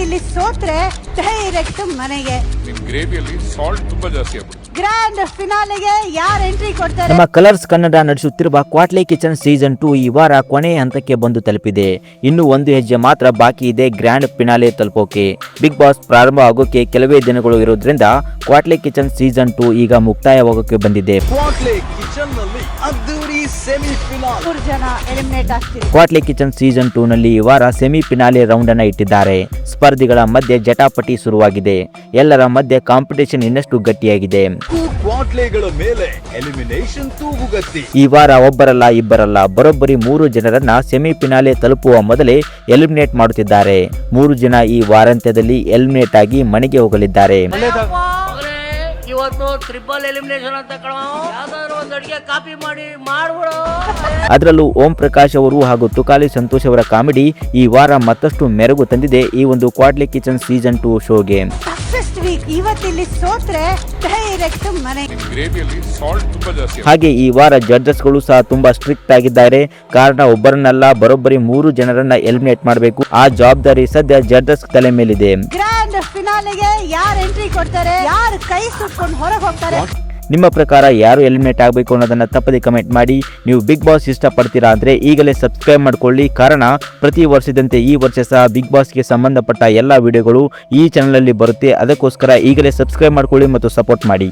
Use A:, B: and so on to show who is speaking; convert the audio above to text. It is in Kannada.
A: ಇವತ್ತಿಲ್ಲಿ ಸೋತ್ರೆ ಡೈರೆಕ್ಟ್ ಮನೆಗೆ.
B: ನಿಮ್ ಗ್ರೇವಿಯಲ್ಲಿ ಸಾಲ್ಟ್ ತುಂಬಾ ಜಾಸ್ತಿ ಆಗ್ಬಿಡುತ್ತೆ.
A: ಗ್ರ್ಯಾಂಡ್ ಫಿನಾಲೆಗೆ ಯಾರು ಎಂಟ್ರಿ ಕೊಡ್ತಾರೆ?
C: ನಮ್ಮ ಕಲರ್ಸ್ ಕನ್ನಡ ನಡೆಸುತ್ತಿರುವ ಕ್ವಾಟ್ಲೆ ಕಿಚನ್ ಸೀಸನ್ 2 ಈ ವಾರ ಕೊನೆಯ ಹಂತಕ್ಕೆ ಬಂದು ತಲುಪಿದೆ. ಇನ್ನು ಒಂದು ಹೆಜ್ಜೆ ಮಾತ್ರ ಬಾಕಿ ಇದೆ ಗ್ರ್ಯಾಂಡ್ ಫಿನಾಲೆ ತಲುಪೋಕೆ. ಬಿಗ್ ಬಾಸ್ ಪ್ರಾರಂಭ ಆಗೋಕೆ ಕೆಲವೇ ದಿನಗಳು ಇರೋದ್ರಿಂದ ಕ್ವಾಟ್ಲೆ ಕಿಚನ್ ಸೀಸನ್ 2 ಈಗ ಮುಕ್ತಾಯವಾಗೋಕೆ ಬಂದಿದೆ.
D: ಕ್ವಾಟ್ಲೆ ಕಿಚನ್ ನಲ್ಲಿ ಅದ್ದೂರಿ ಸೆಮಿಫಿನಾಲ್
A: 3 ಜನ ಎಲಿಮಿನೇಟ್ ಆಗ್ತಿದೆ.
C: ಕ್ವಾಟ್ಲೆ ಕಿಚನ್ ಸೀಸನ್ 2 ನಲ್ಲಿ ಈ ವಾರ ಸೆಮಿಫಿನಾಲೆ ರೌಂಡ್ ಅನ್ನ ಇಟ್ಟಿದ್ದಾರೆ. ಸ್ಪರ್ಧಿಗಳ ಮಧ್ಯೆ ಜಟಾಪಟಿ ಶುರುವಾಗಿದೆ. ಎಲ್ಲರ ಮಧ್ಯೆ ಕಾಂಪಿಟೇಷನ್ ಇನ್ನಷ್ಟು ಗಟ್ಟಿಯಾಗಿದೆ.
D: ಕ್ವಾಟ್ಲೆಗಳ ಮೇಲೆ ಎಲಿಮಿನೇಷನ್ ತೂಗುಗತ್ತಿ.
C: ಈ ವಾರ ಒಬ್ಬರಲ್ಲ ಇಬ್ಬರಲ್ಲ ಬರೋಬ್ಬರಿ 3 ಜನರನ್ನ ಸೆಮಿಫಿನಾಲೆ ತಲುಪುವ ಮೊದಲೇ ಎಲಿಮಿನೇಟ್ ಮಾಡುತ್ತಿದ್ದಾರೆ. 3 ಜನ ಈ ವಾರಾಂತ್ಯದಲ್ಲಿ ಎಲಿಮಿನೇಟ್ ಆಗಿ ಮನೆಗೆ ಹೋಗಲಿದ್ದಾರೆ.
E: ಇವತ್ತು ಟ್ರಿಪಲ್ ಎಲಿಮಿನೇಷನ್ ಅಂತ ಕಣೋ, ಯಾವ್ದಾದ್ರು ಒಂದು ಅಡಿಗೆ ಕಾಪಿ ಮಾಡಿ ಮಾಡ್ಬಿಡು.
C: ಅದರಲ್ಲೂ ಓಂ ಪ್ರಕಾಶ್ ಅವರು ಹಾಗೂ ತುಕಾಲಿ ಸಂತೋಷ್ ಅವರ ಕಾಮಿಡಿ ಈ ವಾರ ಮತ್ತಷ್ಟು ಮೆರುಗು ತಂದಿದೆ ಈ ಒಂದು ಕ್ವಾಟ್ಲೆ ಕಿಚನ್ ಸೀಸನ್ 2 ಶೋಗೆ.
A: ಫಸ್ಟ್ ವೀಕ್ ಇವತ್ತಿಲ್ಲಿ ಸೋತ್ರೆ ಡೈರೆಕ್ಟ್ ಮನೆಗೆ.
B: ನಿಮ್ ಗ್ರೇವಿಯಲ್ಲಿ ಸಾಲ್ಟ್ ತುಂಬಾ ಜಾಸ್ತಿ ಆಗ್ಬಿಡುತ್ತೆ.
C: ಹಾಗೆ ಈ ವಾರ ಜಡ್ಜಸ್ಗಳು ಸಹ ತುಂಬಾ ಸ್ಟ್ರಿಕ್ಟ್ ಆಗಿದ್ದಾರೆ. ಕಾರಣ ಒಬ್ಬರನ್ನಲ್ಲ ಬರೋಬ್ಬರಿ 3 ಜನರನ್ನ ಎಲಿಮಿನೇಟ್ ಮಾಡಬೇಕು. ಆ ಜವಾಬ್ದಾರಿ ಸದ್ಯ ಜಡ್ಜಸ್ ತಲೆ ಮೇಲಿದೆ.
A: ಗ್ರ್ಯಾಂಡ್ ಫಿನಾಲೆಗೆ ಯಾರು ಎಂಟ್ರಿ ಕೊಡ್ತಾರೆ? ಯಾರು ಕೈ ಸುಟ್ಕೊಂಡು ಹೊರಗೆ ಹೋಗ್ತಾರೆ?
C: ನಿಮ್ಮ ಪ್ರಕಾರ ಯಾರು ಎಲಿಮಿನೇಟ್ ಆಗಬೇಕು ಅನ್ನೋದನ್ನ ತಪ್ಪದೆ ಕಮೆಂಟ್ ಮಾಡಿ. ನೀವು ಬಿಗ್ ಬಾಸ್ ಇಷ್ಟಪಡ್ತೀರಾ ಅಂದ್ರೆ ಈಗಲೇ ಸಬ್ಸ್ಕ್ರೈಬ್ ಮಾಡ್ಕೊಳ್ಳಿ. ಕಾರಣ ಪ್ರತಿ ವರ್ಷದಂತೆ ಈ ವರ್ಷ ಸಹ ಬಿಗ್ ಬಾಸ್ಗೆ ಸಂಬಂಧಪಟ್ಟ ಎಲ್ಲ ವಿಡಿಯೋಗಳು ಈ ಚಾನಲ್ ಅಲ್ಲಿ ಬರುತ್ತೆ. ಅದಕ್ಕೋಸ್ಕರ ಈಗಲೇ ಸಬ್ಸ್ಕ್ರೈಬ್ ಮಾಡ್ಕೊಳ್ಳಿ ಮತ್ತು ಸಪೋರ್ಟ್ ಮಾಡಿ.